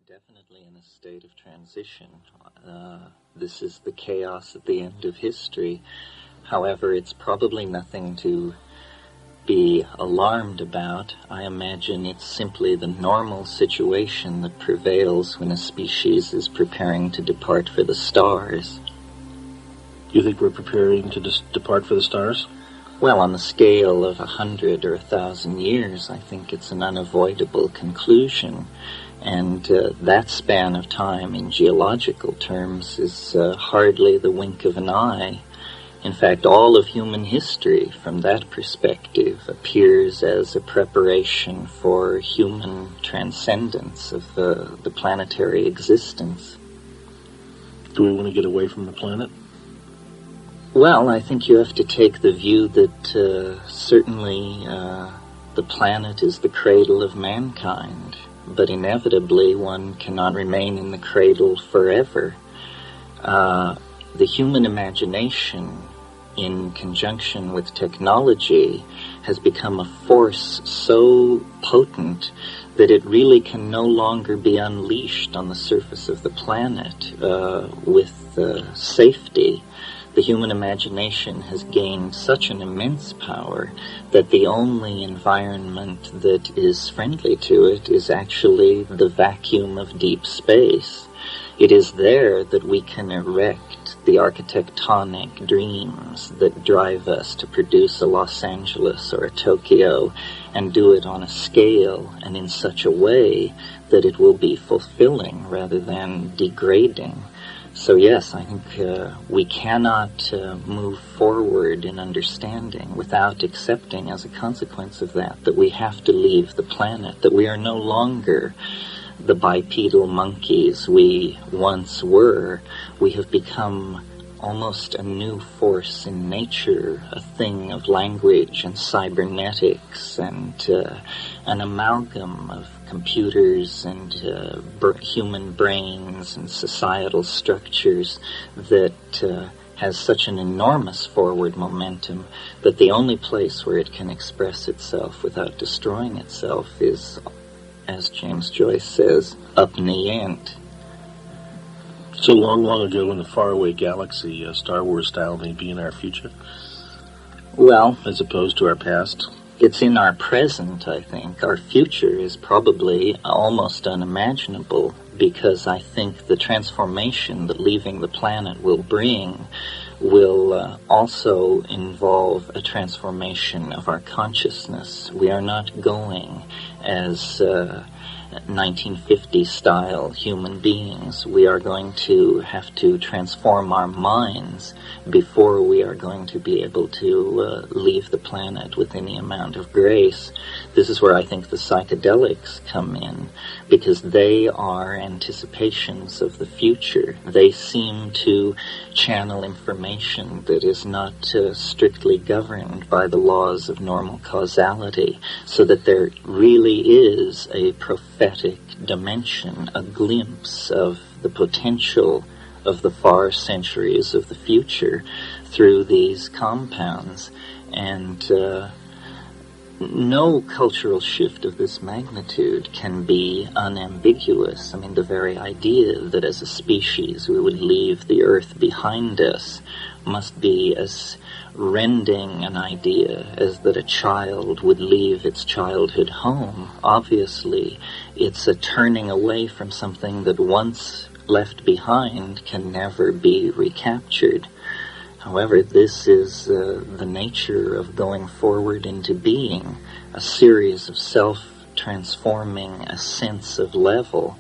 Definitely in a state of transition. This is the chaos at the end of history. However, it's probably nothing to be alarmed about. I imagine it's simply the normal situation that prevails when a species is preparing to depart for the stars. You think we're preparing to depart for the stars? Well, on the scale of 100 or 1,000 years, I think it's an unavoidable conclusion. And that span of time in geological terms is hardly the wink of an eye. In fact, all of human history, from that perspective, appears as a preparation for human transcendence of the planetary existence. Do we want to get away from the planet? Well, I think you have to take the view that certainly the planet is the cradle of mankind, but inevitably one cannot remain in the cradle forever. The human imagination, in conjunction with technology, has become a force so potent that it really can no longer be unleashed on the surface of the planet with safety. The human imagination has gained such an immense power that the only environment that is friendly to it is actually the vacuum of deep space. It is there that we can erect the architectonic dreams that drive us to produce a Los Angeles or a Tokyo, and do it on a scale and in such a way that it will be fulfilling rather than degrading. So yes, I think we cannot move forward in understanding without accepting as a consequence of that we have to leave the planet, that we are no longer the bipedal monkeys we once were. We have become almost a new force in nature, a thing of language and cybernetics and an amalgam of computers and human brains and societal structures that has such an enormous forward momentum that the only place where it can express itself without destroying itself is, as James Joyce says, up in the end. So long ago in a faraway galaxy, Star Wars style may be in our future? Well, as opposed to our past? It's in our present, I think. Our future is probably almost unimaginable, because I think the transformation that leaving the planet will bring will also involve a transformation of our consciousness. We are not going as 1950s-style human beings. We are going to have to transform our minds before we are going to be able to leave the planet with any amount of grace. This is where I think the psychedelics come in, because they are anticipations of the future. They seem to channel information that is not strictly governed by the laws of normal causality, so that there really is a prophetic dimension, a glimpse of the potential of the far centuries of the future through these compounds. And no cultural shift of this magnitude can be unambiguous. I mean, the very idea that as a species we would leave the Earth behind us must be as rending an idea as that a child would leave its childhood home. Obviously, it's a turning away from something that once left behind can never be recaptured. However, this is the nature of going forward into being, a series of self-transforming ascents of level,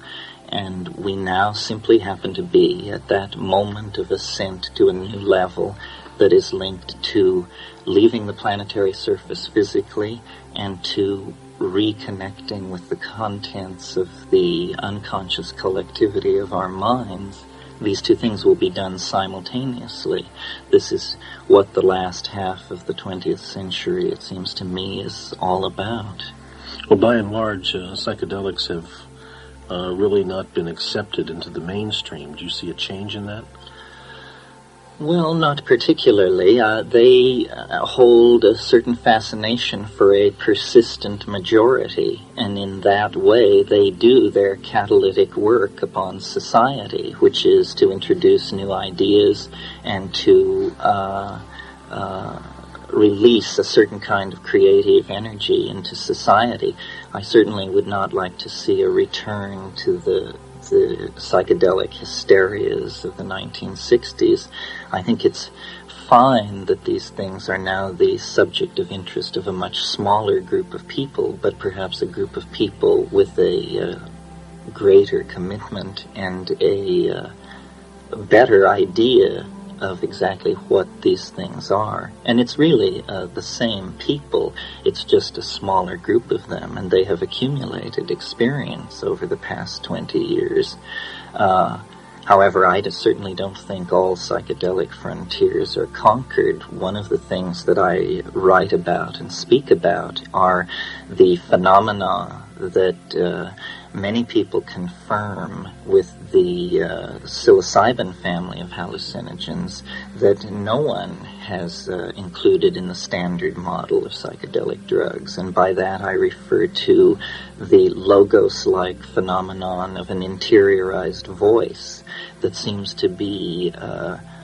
and we now simply happen to be at that moment of ascent to a new level that is linked to leaving the planetary surface physically and to reconnecting with the contents of the unconscious collectivity of our minds. These two things will be done simultaneously. This is what the last half of the 20th century, it seems to me, is all about. Well, by and large, psychedelics have really not been accepted into the mainstream. Do you see a change in that? Well, not particularly. They hold a certain fascination for a persistent majority, and in that way they do their catalytic work upon society, which is to introduce new ideas and to release a certain kind of creative energy into society. I certainly would not like to see a return to the psychedelic hysterias of the 1960s. I think it's fine that these things are now the subject of interest of a much smaller group of people, but perhaps a group of people with a greater commitment and a better idea of exactly what these things are. And it's really the same people. It's just a smaller group of them, and they have accumulated experience over the past 20 years. However, I certainly don't think all psychedelic frontiers are conquered. One of the things that I write about and speak about are the phenomena that many people confirm with the psilocybin family of hallucinogens that no one has included in the standard model of psychedelic drugs. And by that I refer to the logos-like phenomenon of an interiorized voice that seems to be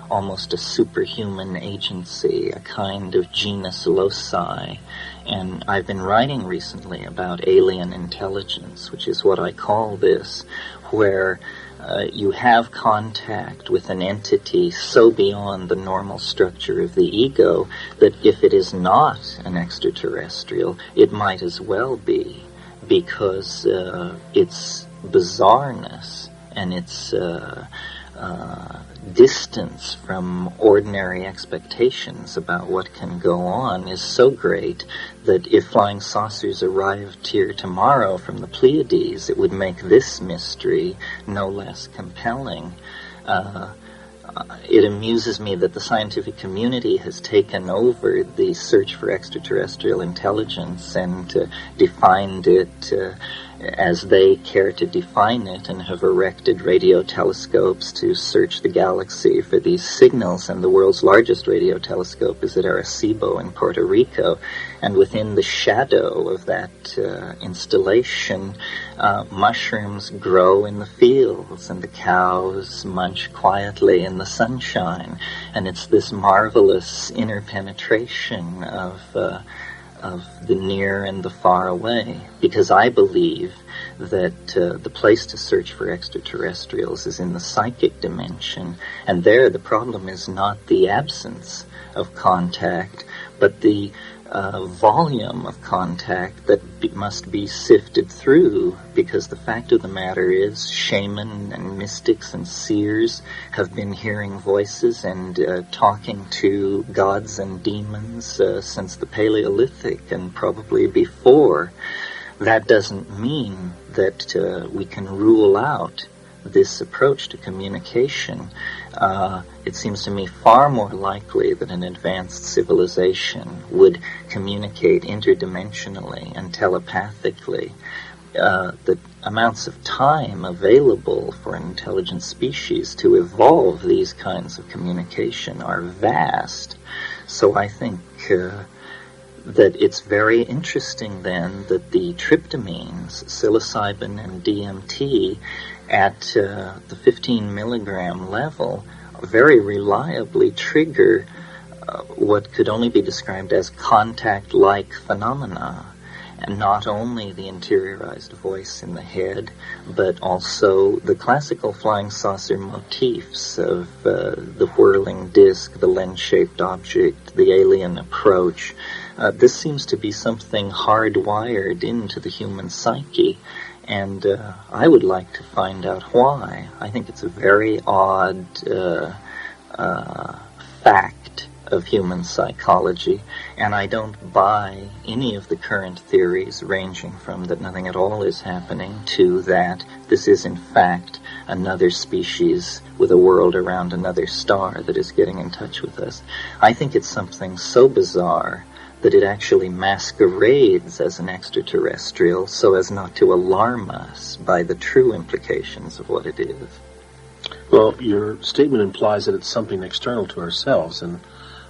almost a superhuman agency, a kind of genus loci. And I've been writing recently about alien intelligence, which is what I call this, where you have contact with an entity so beyond the normal structure of the ego that if it is not an extraterrestrial, it might as well be, because its bizarreness and its distance from ordinary expectations about what can go on is so great that if flying saucers arrived here tomorrow from the Pleiades, it would make this mystery no less compelling. It amuses me that the scientific community has taken over the search for extraterrestrial intelligence and defined it as they care to define it, and have erected radio telescopes to search the galaxy for these signals. And the world's largest radio telescope is at Arecibo in Puerto Rico. And within the shadow of that installation, mushrooms grow in the fields, and the cows munch quietly in the sunshine. And it's this marvelous interpenetration of the near and the far away, because I believe that the place to search for extraterrestrials is in the psychic dimension, and there the problem is not the absence of contact, but the volume of contact that must be sifted through, because the fact of the matter is shaman and mystics and seers have been hearing voices and talking to gods and demons since the Paleolithic and probably before. That doesn't mean that we can rule out this approach to communication. It seems to me far more likely that an advanced civilization would communicate interdimensionally and telepathically. The amounts of time available for an intelligent species to evolve these kinds of communication are vast. So I think that it's very interesting then that the tryptamines, psilocybin and DMT, at the 15 milligram level very reliably trigger what could only be described as contact-like phenomena, and not only the interiorized voice in the head, but also the classical flying saucer motifs of the whirling disc, the lens-shaped object, the alien approach. This seems to be something hardwired into the human psyche, and I would like to find out why. I think it's a very odd fact of human psychology, and I don't buy any of the current theories ranging from that nothing at all is happening to that this is in fact another species with a world around another star that is getting in touch with us. I think it's something so bizarre that it actually masquerades as an extraterrestrial so as not to alarm us by the true implications of what it is. Well, your statement implies that it's something external to ourselves, and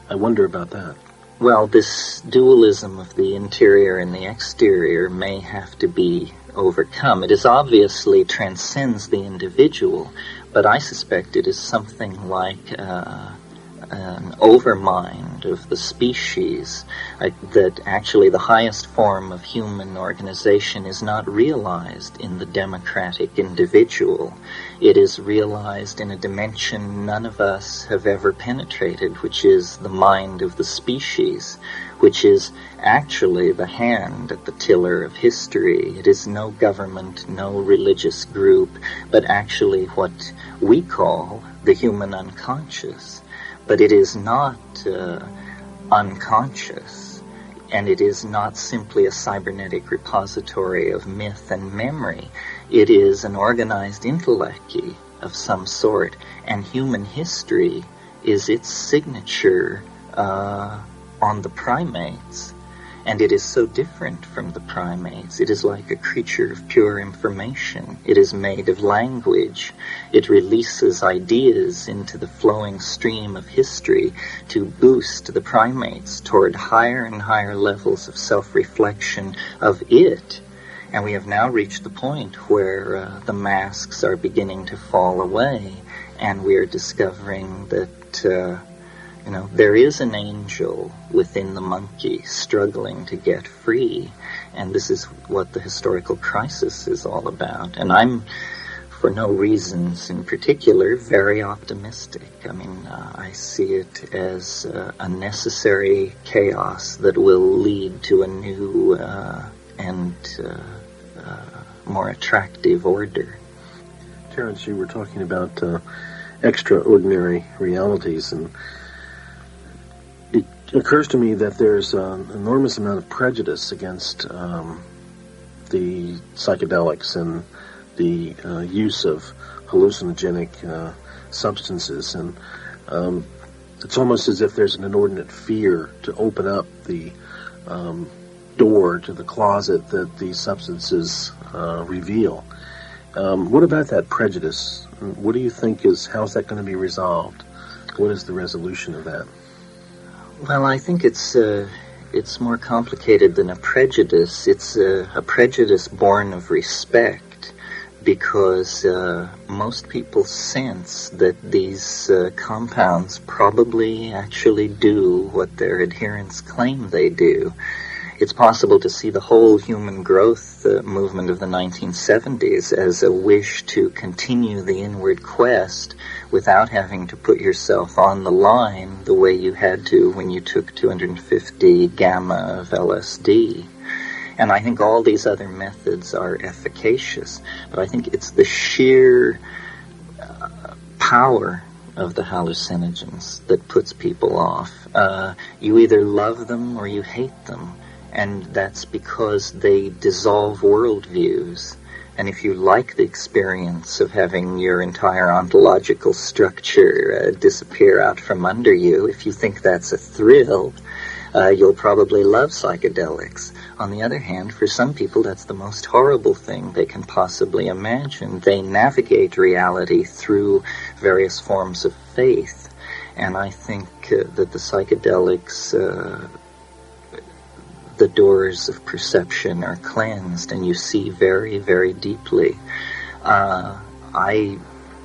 I wonder about that. Well, this dualism of the interior and the exterior may have to be overcome. It is obviously transcends the individual, but I suspect it is something like an overmind of the species, that actually the highest form of human organization is not realized in the democratic individual. It is realized in a dimension none of us have ever penetrated, which is the mind of the species, which is actually the hand at the tiller of history. It is no government, no religious group, but actually what we call the human unconscious. But it is not unconscious, and it is not simply a cybernetic repository of myth and memory. It is an organized intellect of some sort, and human history is its signature on the primates. And it is so different from the primates. It is like a creature of pure information. It is made of language. It releases ideas into the flowing stream of history to boost the primates toward higher and higher levels of self-reflection of it. And we have now reached the point where the masks are beginning to fall away, and we are discovering that there is an angel within the monkey struggling to get free, and this is what the historical crisis is all about. And I'm, for no reasons in particular, very optimistic. I mean, I see it as a necessary chaos that will lead to a new and more attractive order. Terence, you were talking about extraordinary realities, and it occurs to me that there's an enormous amount of prejudice against the psychedelics and the use of hallucinogenic substances, and it's almost as if there's an inordinate fear to open up the door to the closet that these substances reveal. What about that prejudice? What do you think how's that going to be resolved? What is the resolution of that? Well, I think it's more complicated than a prejudice. It's a prejudice born of respect, because most people sense that these compounds probably actually do what their adherents claim they do. It's possible to see the whole human growth movement of the 1970s as a wish to continue the inward quest without having to put yourself on the line the way you had to when you took 250 gamma of LSD. And I think all these other methods are efficacious, but I think it's the sheer power of the hallucinogens that puts people off. You either love them or you hate them. And that's because they dissolve worldviews. And if you like the experience of having your entire ontological structure disappear out from under you, if you think that's a thrill, you'll probably love psychedelics. On the other hand, for some people, that's the most horrible thing they can possibly imagine. They navigate reality through various forms of faith. And I think that the psychedelics the doors of perception are cleansed, and you see very, very deeply. I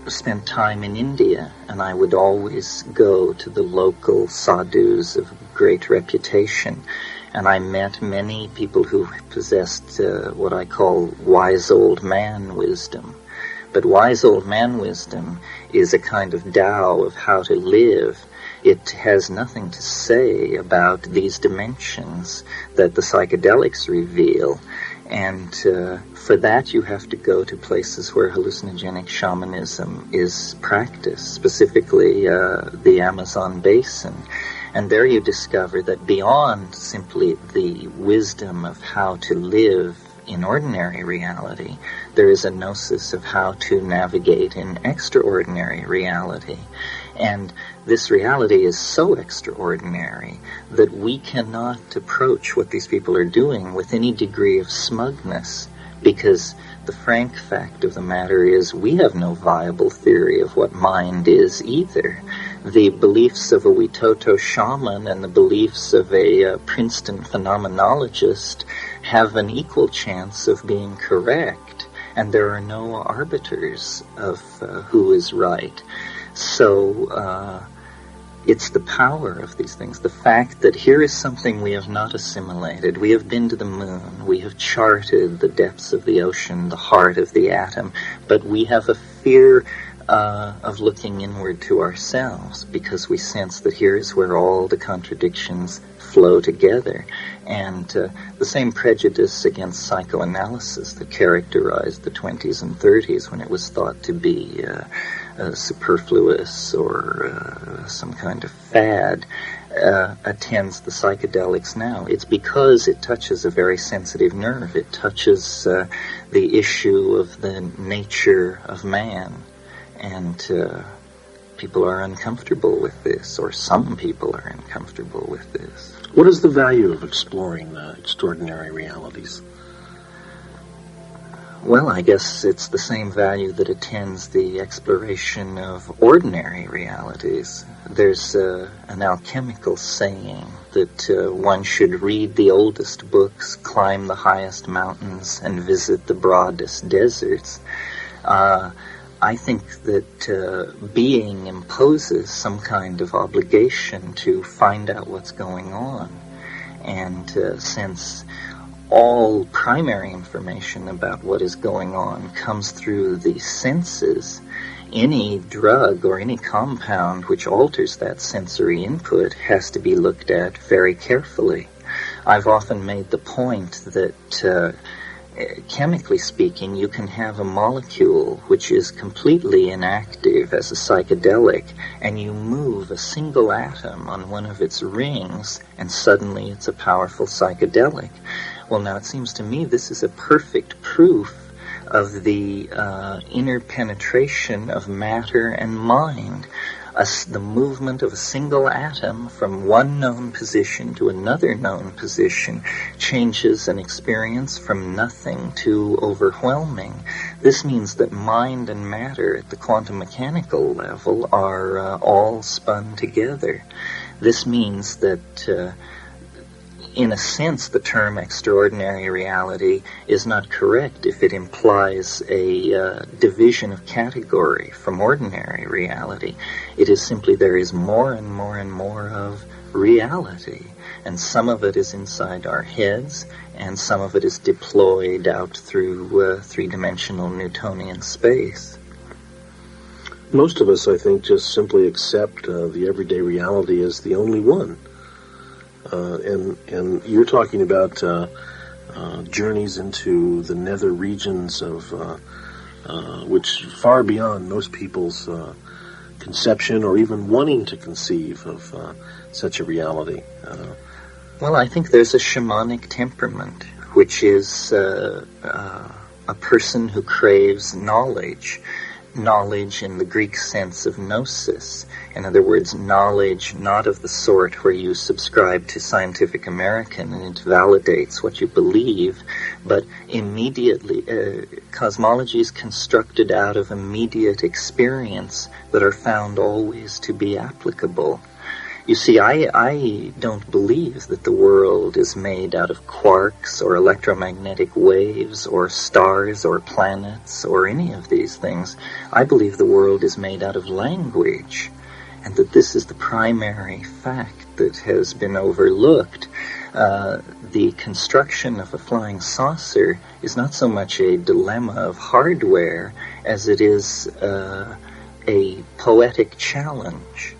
spent time in India, and I would always go to the local sadhus of great reputation, and I met many people who possessed what I call wise old man wisdom. But wise old man wisdom is a kind of Tao of how to live. It has nothing to say about these dimensions that the psychedelics reveal. And for that, you have to go to places where hallucinogenic shamanism is practiced, specifically the Amazon basin. And there you discover that beyond simply the wisdom of how to live in ordinary reality, there is a gnosis of how to navigate in extraordinary reality. And this reality is so extraordinary that we cannot approach what these people are doing with any degree of smugness, because the frank fact of the matter is we have no viable theory of what mind is either. The beliefs of a Witoto shaman and the beliefs of a Princeton phenomenologist have an equal chance of being correct, and there are no arbiters of who is right. So it's the power of these things, the fact that here is something we have not assimilated. We have been to the moon, we have charted the depths of the ocean, the heart of the atom, but we have a fear of looking inward to ourselves, because we sense that here is where all the contradictions flow together. And the same prejudice against psychoanalysis that characterized the 20s and 30s, when it was thought to be superfluous or some kind of fad, attends the psychedelics now. It's because it touches a very sensitive nerve. It touches the issue of the nature of man. And people are uncomfortable with this, or some people are uncomfortable with this. What is the value of exploring the extraordinary realities? Well, I guess it's the same value that attends the exploration of ordinary realities. There's an alchemical saying that one should read the oldest books, climb the highest mountains, and visit the broadest deserts. I think that being imposes some kind of obligation to find out what's going on. And since all primary information about what is going on comes through the senses, any drug or any compound which alters that sensory input has to be looked at very carefully. I've often made the point that chemically speaking, you can have a molecule which is completely inactive as a psychedelic, and you move a single atom on one of its rings, and suddenly it's a powerful psychedelic. Well, now it seems to me this is a perfect proof of the interpenetration of matter and mind. The movement of a single atom from one known position to another known position changes an experience from nothing to overwhelming. This means that mind and matter at the quantum mechanical level are all spun together. This means that in a sense, the term extraordinary reality is not correct if it implies a division of category from ordinary reality. It is simply there is more and more and more of reality, and some of it is inside our heads, and some of it is deployed out through three-dimensional Newtonian space. Most of us, I think, just simply accept the everyday reality as the only one. And you're talking about journeys into the nether regions of which far beyond most people's conception or even wanting to conceive of such a reality. Well, I think there's a shamanic temperament, which is a person who craves knowledge. Knowledge in the Greek sense of gnosis. In other words, knowledge not of the sort where you subscribe to Scientific American and it validates what you believe, but immediately, cosmology is constructed out of immediate experience that are found always to be applicable. You see, I don't believe that the world is made out of quarks or electromagnetic waves or stars or planets or any of these things. I believe the world is made out of language, and that this is the primary fact that has been overlooked. The construction of a flying saucer is not so much a dilemma of hardware as it is a poetic challenge.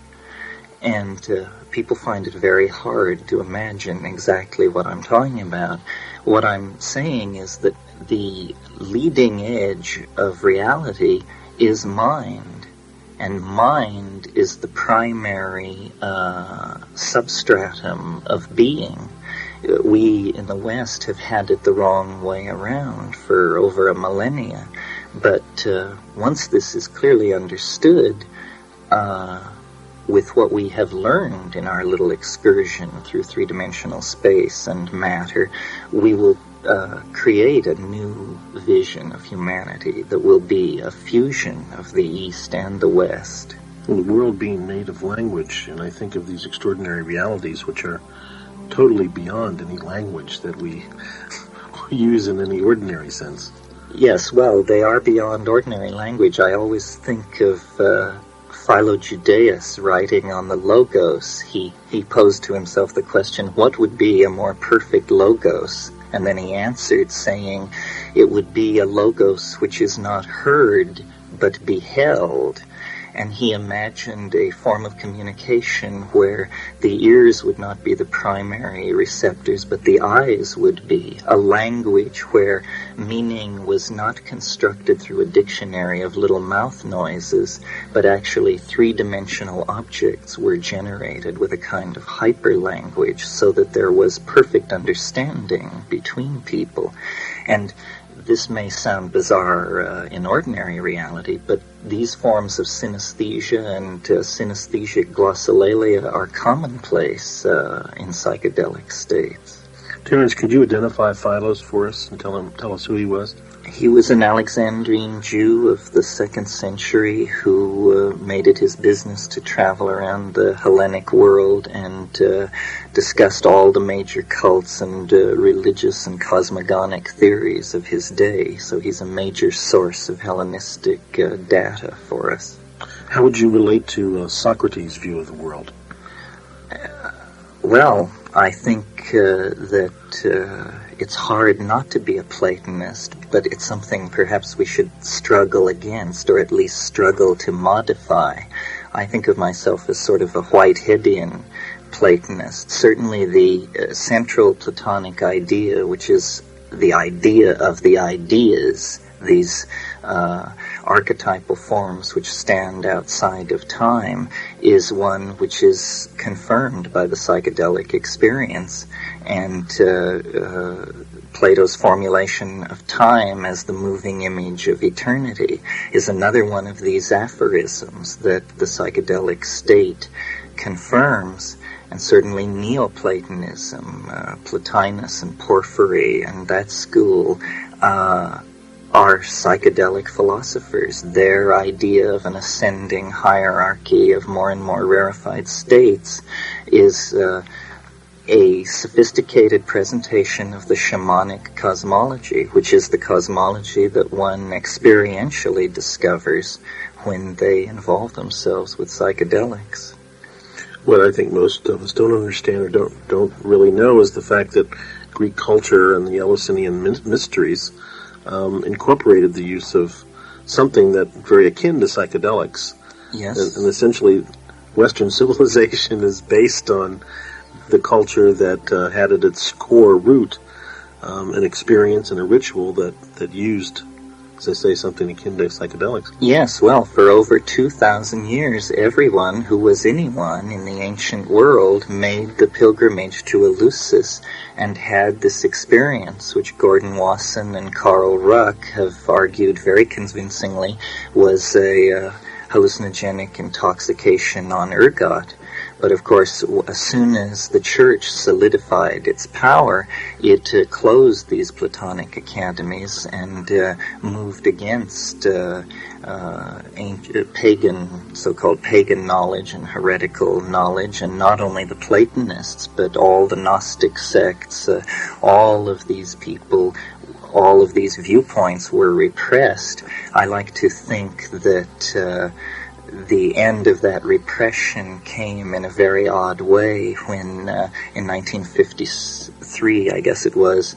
And people find it very hard to imagine exactly what I'm talking about. What I'm saying is that the leading edge of reality is mind, and mind is the primary substratum of being. We in the West have had it the wrong way around for over a millennia, but once this is clearly understood, with what we have learned in our little excursion through three-dimensional space and matter, we will create a new vision of humanity that will be a fusion of the East and the West. The world being made of language, and I think of these extraordinary realities which are totally beyond any language that we use in any ordinary sense. Yes, well, they are beyond ordinary language. I always think of Philo Judaeus writing on the Logos. He posed to himself the question, what would be a more perfect Logos? And then he answered saying, it would be a Logos which is not heard but beheld. And he imagined a form of communication where the ears would not be the primary receptors, but the eyes would be. A language where meaning was not constructed through a dictionary of little mouth noises, but actually three-dimensional objects were generated with a kind of hyperlanguage so that there was perfect understanding between people. And this may sound bizarre in ordinary reality, but these forms of synesthesia and synesthesic glossolalia are commonplace in psychedelic states. Terence, could you identify Philos for us and tell us who he was? He was an Alexandrine Jew of the 2nd century who made it his business to travel around the Hellenic world and discussed all the major cults and religious and cosmogonic theories of his day. So he's a major source of Hellenistic data for us. How would you relate to Socrates' view of the world? Well, I think that it's hard not to be a Platonist, but it's something perhaps we should struggle against, or at least struggle to modify. I think of myself as sort of a Whiteheadian Platonist. Certainly the central Platonic idea, which is the idea of the ideas, these archetypal forms which stand outside of time, is one which is confirmed by the psychedelic experience. And Plato's formulation of time as the moving image of eternity is another one of these aphorisms that the psychedelic state confirms. And certainly Neoplatonism, Plotinus and Porphyry and that school are psychedelic philosophers. Their idea of an ascending hierarchy of more and more rarefied states is a sophisticated presentation of the shamanic cosmology, which is the cosmology that one experientially discovers when they involve themselves with psychedelics. What I think most of us don't understand or don't really know is the fact that Greek culture and the Eleusinian mysteries incorporated the use of something that very akin to psychedelics. Yes. And essentially, Western civilization is based on the culture that had at its core root an experience and a ritual that used, as I say, something akin to psychedelics. Yes, well, for over 2,000 years, everyone who was anyone in the ancient world made the pilgrimage to Eleusis and had this experience, which Gordon Wasson and Carl Ruck have argued very convincingly was a hallucinogenic intoxication on ergot. But of course, as soon as the church solidified its power, it closed these Platonic academies and moved against pagan, so-called pagan knowledge and heretical knowledge, and not only the Platonists, but all the Gnostic sects, all of these people, all of these viewpoints were repressed. I like to think that the end of that repression came in a very odd way when, in 1953, I guess it was,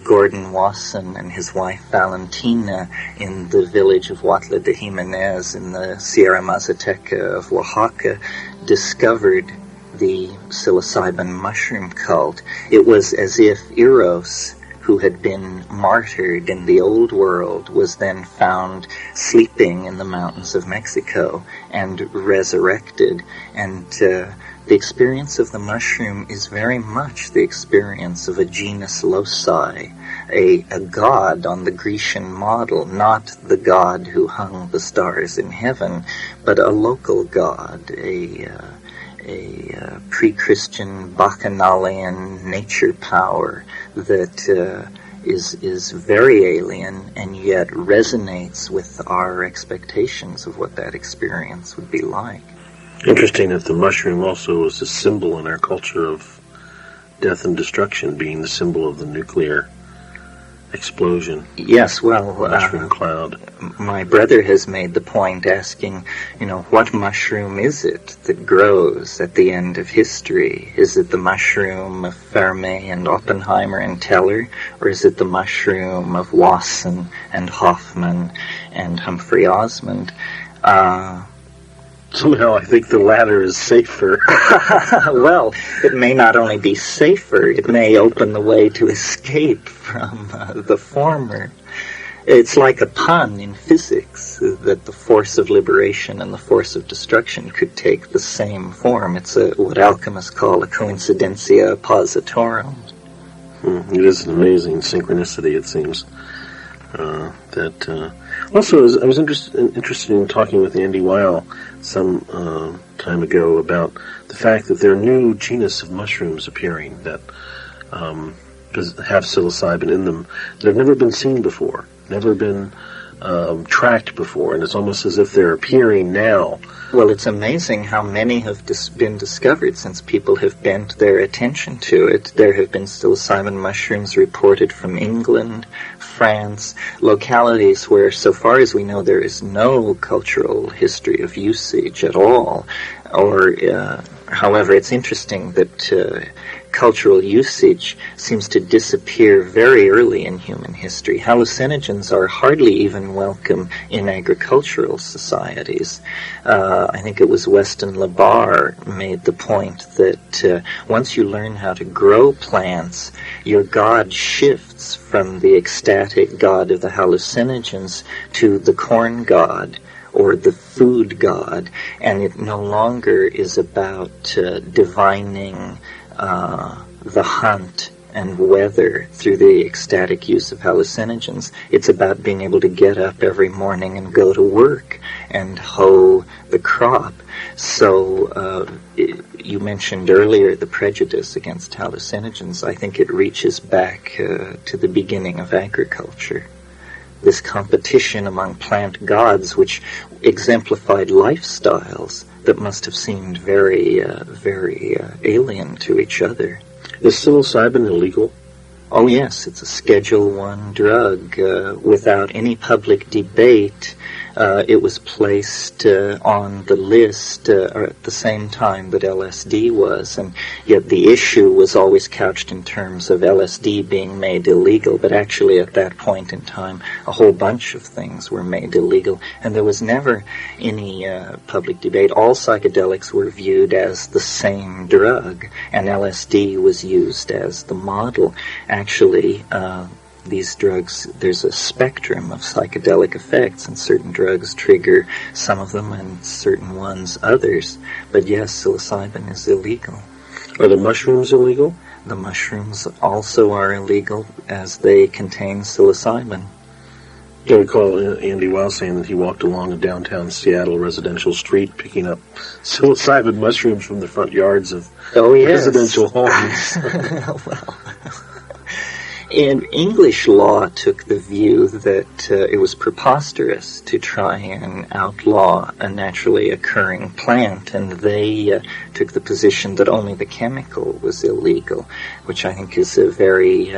Gordon Wasson and his wife Valentina in the village of Huatla de Jimenez in the Sierra Mazateca of Oaxaca discovered the psilocybin mushroom cult. It was as if Eros, who had been martyred in the old world, was then found sleeping in the mountains of Mexico and resurrected. And the experience of the mushroom is very much the experience of a genus loci, a god on the Grecian model, not the god who hung the stars in heaven, but a local god, pre-Christian bacchanalian nature power that is very alien and yet resonates with our expectations of what that experience would be like. Interesting that the mushroom also is a symbol in our culture of death and destruction, being the symbol of the nuclear explosion. Yes, well, mushroom cloud. My brother has made the point asking, what mushroom is it that grows at the end of history? Is it the mushroom of Fermi and Oppenheimer and Teller, or is it the mushroom of Wasson and Hoffman and Humphrey Osmond? Somehow I think the latter is safer. Well, it may not only be safer, it may open the way to escape from the former. It's like a pun in physics, that the force of liberation and the force of destruction could take the same form. It's what alchemists call a coincidentia positorum. It is an amazing synchronicity, it seems. Also, I was interested in talking with Andy Weil some time ago about the fact that there are new genus of mushrooms appearing that have psilocybin in them that have never been seen before, never been tracked before, and it's almost as if they're appearing now. Well, it's amazing how many have been discovered since people have bent their attention to it. There have been psilocybin mushrooms reported from England, France, localities where, so far as we know, there is no cultural history of usage at all. However, it's interesting that cultural usage seems to disappear very early in human history. Hallucinogens are hardly even welcome in agricultural societies. I think it was Weston LaBarre made the point that once you learn how to grow plants, your god shifts from the ecstatic god of the hallucinogens to the corn god, or the food god, and it no longer is about divining the hunt and weather through the ecstatic use of hallucinogens. It's about being able to get up every morning and go to work and hoe the crop. So you mentioned earlier the prejudice against hallucinogens. I think it reaches back to the beginning of agriculture. This competition among plant gods, which exemplified lifestyles that must have seemed very alien to each other. Is psilocybin illegal? Oh yes, it's a Schedule I drug. Without any public debate, it was placed on the list at the same time that LSD was, and yet the issue was always couched in terms of LSD being made illegal, but actually at that point in time a whole bunch of things were made illegal, and there was never any public debate. All psychedelics were viewed as the same drug, and LSD was used as the model. Actually, these drugs, there's a spectrum of psychedelic effects, and certain drugs trigger some of them and certain ones others. But yes, psilocybin is illegal. Are the mushrooms illegal? The mushrooms also are illegal as they contain psilocybin. I recall Andy Weil saying that he walked along a downtown Seattle residential street picking up psilocybin mushrooms from the front yards of residential homes. Well, and English law took the view that it was preposterous to try and outlaw a naturally occurring plant, and they took the position that only the chemical was illegal, which I think is a very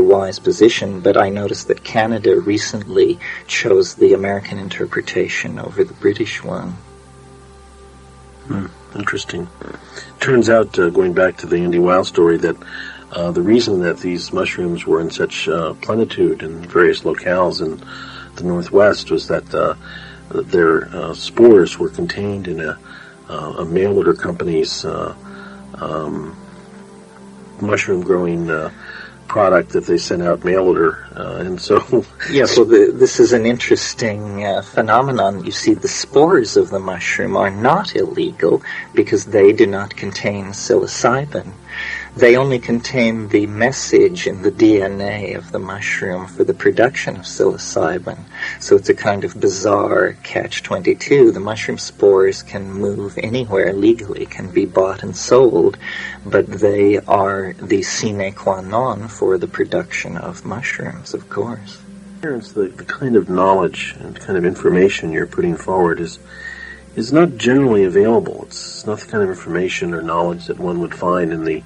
wise position. But I noticed that Canada recently chose the American interpretation over the British one. Interesting. Turns out, going back to the Andy Weil story, that the reason that these mushrooms were in such plenitude in various locales in the Northwest was that their spores were contained in a mail-order company's mushroom-growing product that they sent out mail order, and so... Yes, well, this is an interesting phenomenon. You see, the spores of the mushroom are not illegal because they do not contain psilocybin. They only contain the message in the DNA of the mushroom for the production of psilocybin. So it's a kind of bizarre catch-22. The mushroom spores can move anywhere legally, can be bought and sold, but they are the sine qua non for the production of mushrooms, of course. Terence, the kind of knowledge and kind of information you're putting forward is not generally available. It's not the kind of information or knowledge that one would find in the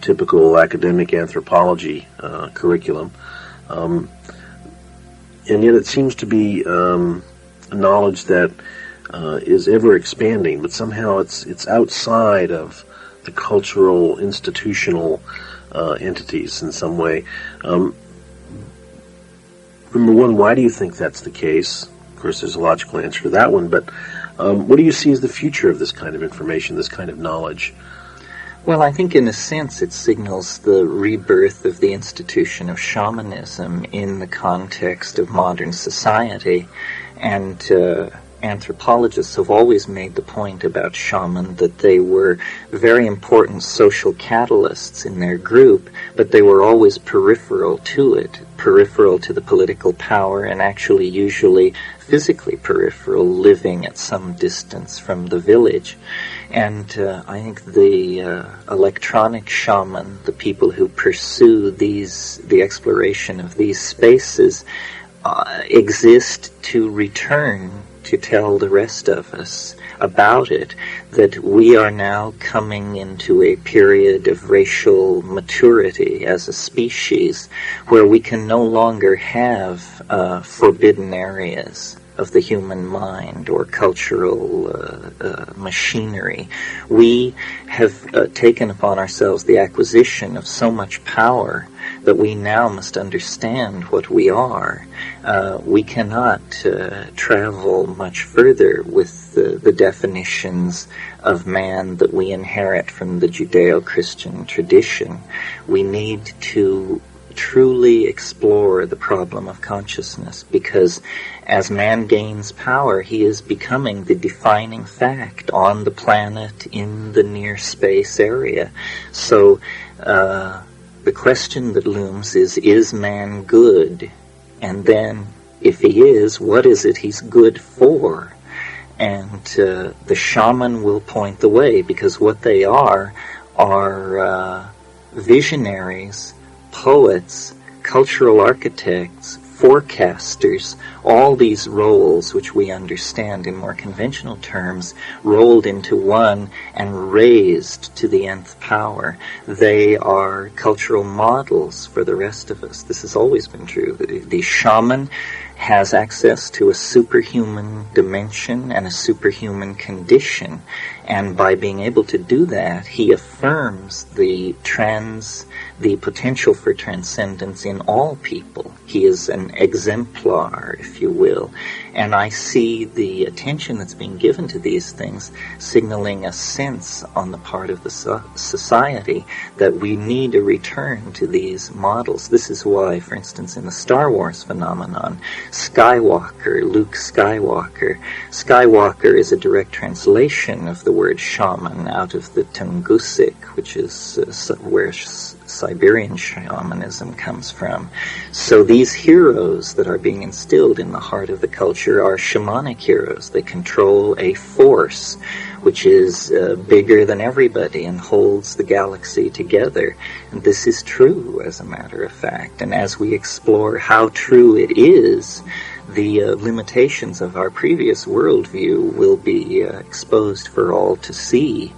typical academic anthropology curriculum. And yet it seems to be knowledge that is ever expanding, but somehow it's outside of the cultural, institutional entities in some way. Number one, why do you think that's the case? Of course, there's a logical answer to that one, but what do you see as the future of this kind of information, this kind of knowledge? Well, I think in a sense it signals the rebirth of the institution of shamanism in the context of modern society. And anthropologists have always made the point about shaman that they were very important social catalysts in their group, but they were always peripheral to it, peripheral to the political power, and actually usually physically peripheral, living at some distance from the village. And I think the electronic shaman, the people who pursue the exploration of these spaces, exist to return to tell the rest of us about it, that we are now coming into a period of racial maturity as a species where we can no longer have forbidden areas of the human mind or cultural machinery. We have taken upon ourselves the acquisition of so much power that we now must understand what we are. We cannot travel much further with the definitions of man that we inherit from the Judeo-Christian tradition. We need to truly explore the problem of consciousness, because as man gains power, he is becoming the defining fact on the planet in the near space area. So the question that looms is man good? And then, if he is, what is it he's good for? And the shaman will point the way, because what they are visionaries, poets, cultural architects, forecasters, all these roles which we understand in more conventional terms, rolled into one and raised to the nth power. They are cultural models for the rest of us. This has always been true. The shaman has access to a superhuman dimension and a superhuman condition, and by being able to do that, he affirms the potential for transcendence in all people. He is an exemplar, if you will. And I see the attention that's being given to these things signaling a sense on the part of the society that we need a return to these models. This is why, for instance, in the Star Wars phenomenon, Luke Skywalker is a direct translation of the word shaman out of the Tungusic, which is where Siberian shamanism comes from. So these heroes that are being instilled in the heart of the culture are shamanic heroes. They control a force which is bigger than everybody and holds the galaxy together. And this is true, as a matter of fact. And as we explore how true it is, the limitations of our previous worldview will be exposed for all to see.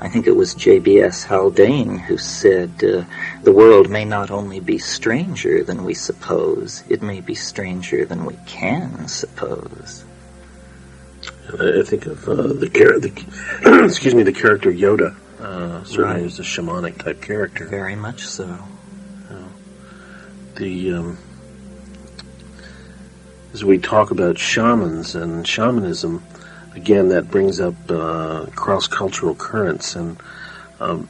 I think it was J.B.S. Haldane who said, the world may not only be stranger than we suppose, it may be stranger than we can suppose. I think of the character Yoda. Certainly is a shamanic type character. Very much so. As we talk about shamans and shamanism, again, that brings up cross-cultural currents. And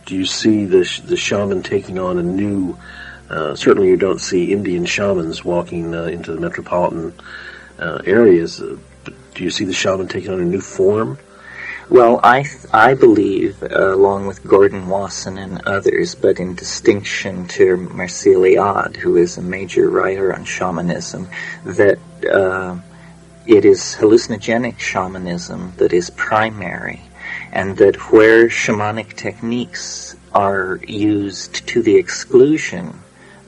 do you see the shaman taking on a new? Certainly, you don't see Indian shamans walking into the metropolitan areas. But do you see the shaman taking on a new form? Well, I believe, along with Gordon Wasson and others, but in distinction to Mircea Eliade, who is a major writer on shamanism, that it is hallucinogenic shamanism that is primary, and that where shamanic techniques are used to the exclusion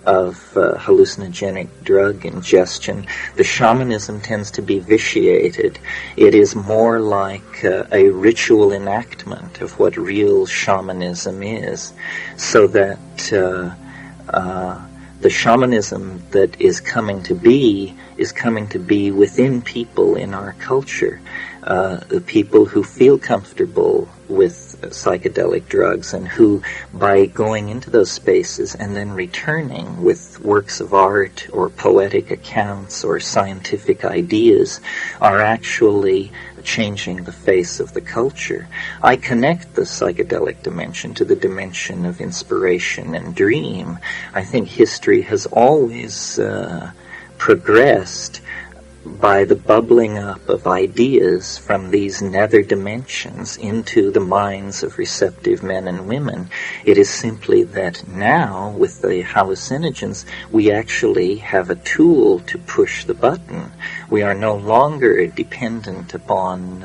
of hallucinogenic drug ingestion, the shamanism tends to be vitiated. It is more like a ritual enactment of what real shamanism is, so that the shamanism that is coming to be within people in our culture, the people who feel comfortable with psychedelic drugs and who, by going into those spaces and then returning with works of art or poetic accounts or scientific ideas, are actually changing the face of the culture. I connect the psychedelic dimension to the dimension of inspiration and dream. I think history has always progressed by the bubbling up of ideas from these nether dimensions into the minds of receptive men and women. It is simply that now, with the hallucinogens, we actually have a tool to push the button. We are no longer dependent upon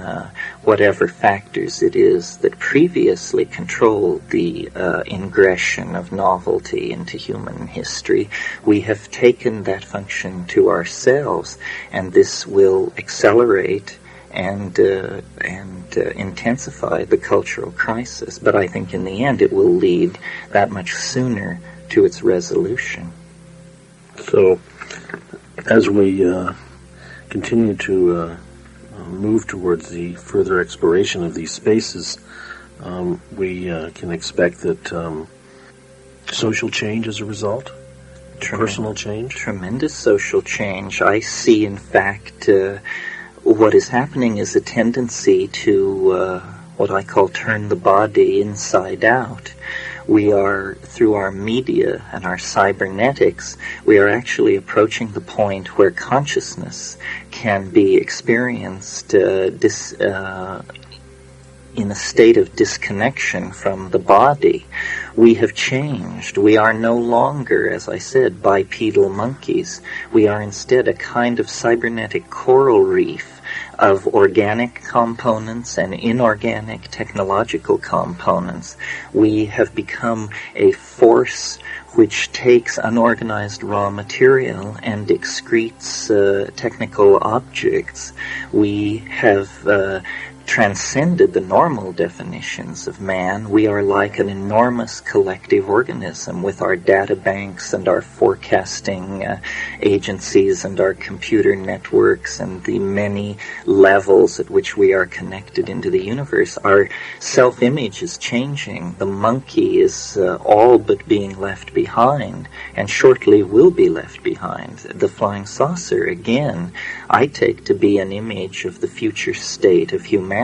whatever factors it is that previously controlled the ingression of novelty into human history. We have taken that function to ourselves, and this will accelerate and intensify the cultural crisis. But I think in the end it will lead that much sooner to its resolution. So, as we continue to move towards the further exploration of these spaces, we can expect that social change as a result, personal change? Tremendous social change. I see, in fact, what is happening is a tendency to what I call turn the body inside out. We are, through our media and our cybernetics, we are actually approaching the point where consciousness can be experienced in a state of disconnection from the body. We have changed. We are no longer, as I said, bipedal monkeys. We are instead a kind of cybernetic coral reef of organic components and inorganic technological components. We have become a force which takes unorganized raw material and excretes technical objects. We have transcended the normal definitions of man. We are like an enormous collective organism with our data banks and our forecasting agencies and our computer networks and the many levels at which we are connected into the universe. Our self-image is changing. The monkey is all but being left behind, and shortly will be left behind. The flying saucer, again, I take to be an image of the future state of humanity.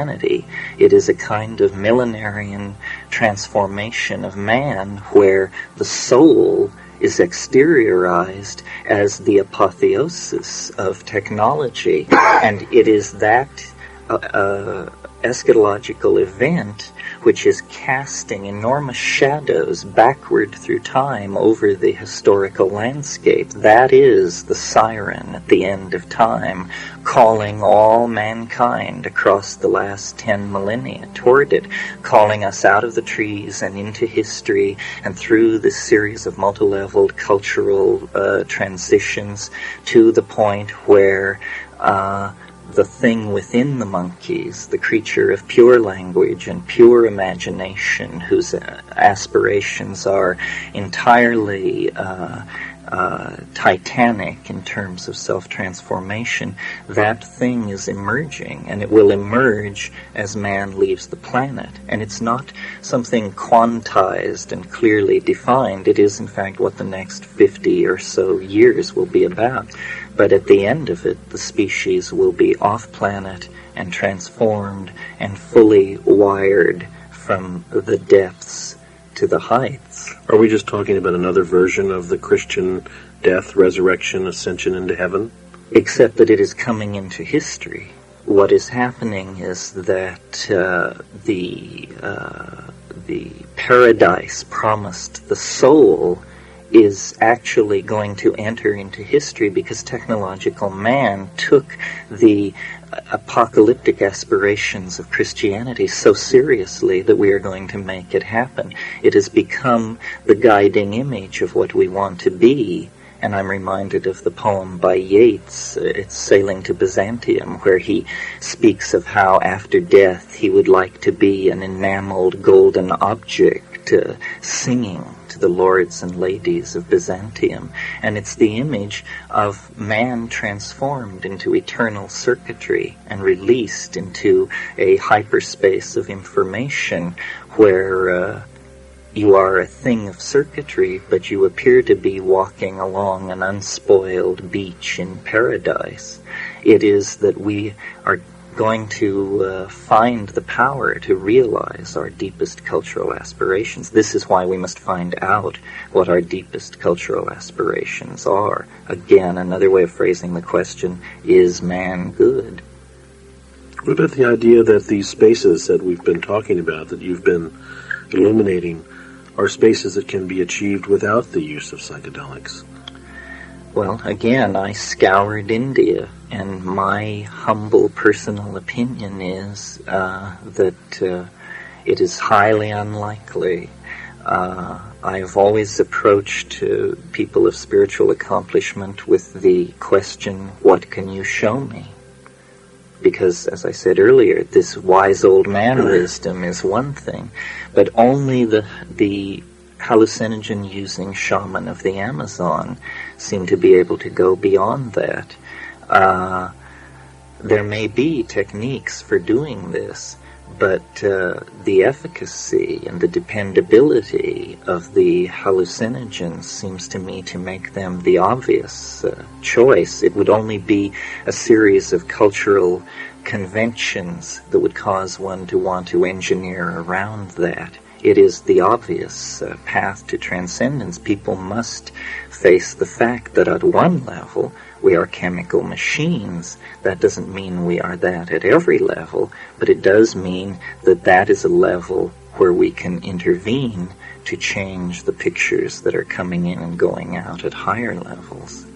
It is a kind of millenarian transformation of man where the soul is exteriorized as the apotheosis of technology, and it is that eschatological event which is casting enormous shadows backward through time over the historical landscape. That is the siren at the end of time, calling all mankind across the last 10 millennia toward it, calling us out of the trees and into history and through this series of multi-leveled cultural transitions to the point where the thing within the monkeys, the creature of pure language and pure imagination, whose aspirations are entirely titanic in terms of self-transformation, that thing is emerging, and it will emerge as man leaves the planet. And it's not something quantized and clearly defined. It is, in fact, what the next 50 or so years will be about. But at the end of it, the species will be off-planet and transformed and fully wired from the depths to the heights. Are we just talking about another version of the Christian death, resurrection, ascension into heaven? Except that it is coming into history. what is happening is that the paradise promised the soul is actually going to enter into history because technological man took the apocalyptic aspirations of Christianity so seriously that we are going to make it happen. It has become the guiding image of what we want to be. And I'm reminded of the poem by Yeats, it's Sailing to Byzantium, where he speaks of how after death he would like to be an enameled golden object singing to the lords and ladies of Byzantium. And it's the image of man transformed into eternal circuitry and released into a hyperspace of information where you are a thing of circuitry, but you appear to be walking along an unspoiled beach in paradise. It is that we are going to find the power to realize our deepest cultural aspirations. This is why we must find out what our deepest cultural aspirations are. Again, another way of phrasing the question, is man good? What about the idea that these spaces that we've been talking about, that you've been illuminating, are spaces that can be achieved without the use of psychedelics? Well, again, I scoured India, and my humble personal opinion is that it is highly unlikely. I have always approached people of spiritual accomplishment with the question, what can you show me? Because, as I said earlier, this wise old man wisdom is one thing, but only the hallucinogen-using shaman of the Amazon seem to be able to go beyond that. There may be techniques for doing this, but the efficacy and the dependability of the hallucinogens seems to me to make them the obvious choice. It would only be a series of cultural conventions that would cause one to want to engineer around that. It is the obvious path to transcendence. People must face the fact that at one level we are chemical machines. That doesn't mean we are that at every level, but it does mean that that is a level where we can intervene to change the pictures that are coming in and going out at higher levels.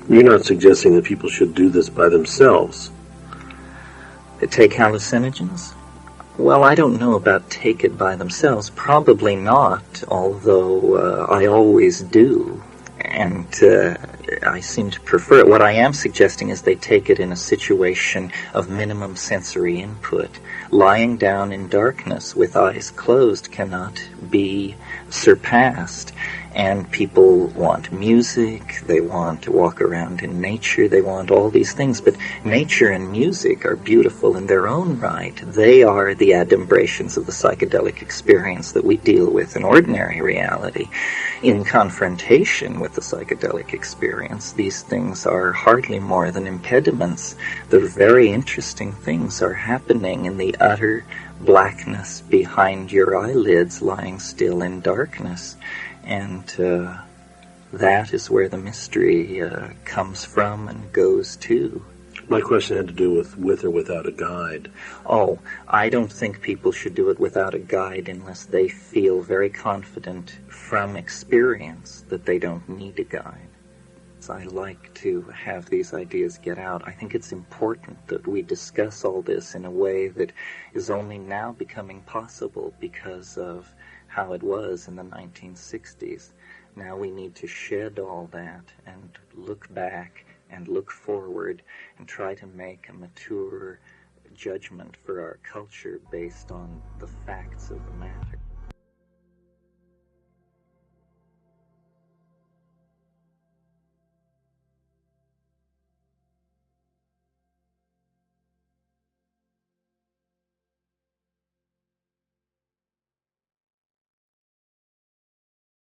You're not suggesting that people should do this by themselves? Take hallucinogens? Well, I don't know about take it by themselves. Probably not, although I always do. And I seem to prefer it. What I am suggesting is they take it in a situation of minimum sensory input. Lying down in darkness with eyes closed cannot be surpassed. And people want music, they want to walk around in nature, they want all these things. But nature and music are beautiful in their own right. They are the adumbrations of the psychedelic experience that we deal with in ordinary reality. In confrontation with the psychedelic experience, these things are hardly more than impediments. The very interesting things are happening in the utter blackness behind your eyelids, lying still in darkness. And that is where the mystery comes from and goes to. My question had to do with or without a guide. Oh, I don't think people should do it without a guide unless they feel very confident from experience that they don't need a guide. So I like to have these ideas get out. I think it's important that we discuss all this in a way that is only now becoming possible because of how it was in the 1960s. Now we need to shed all that and look back and look forward and try to make a mature judgment for our culture based on the facts of the matter.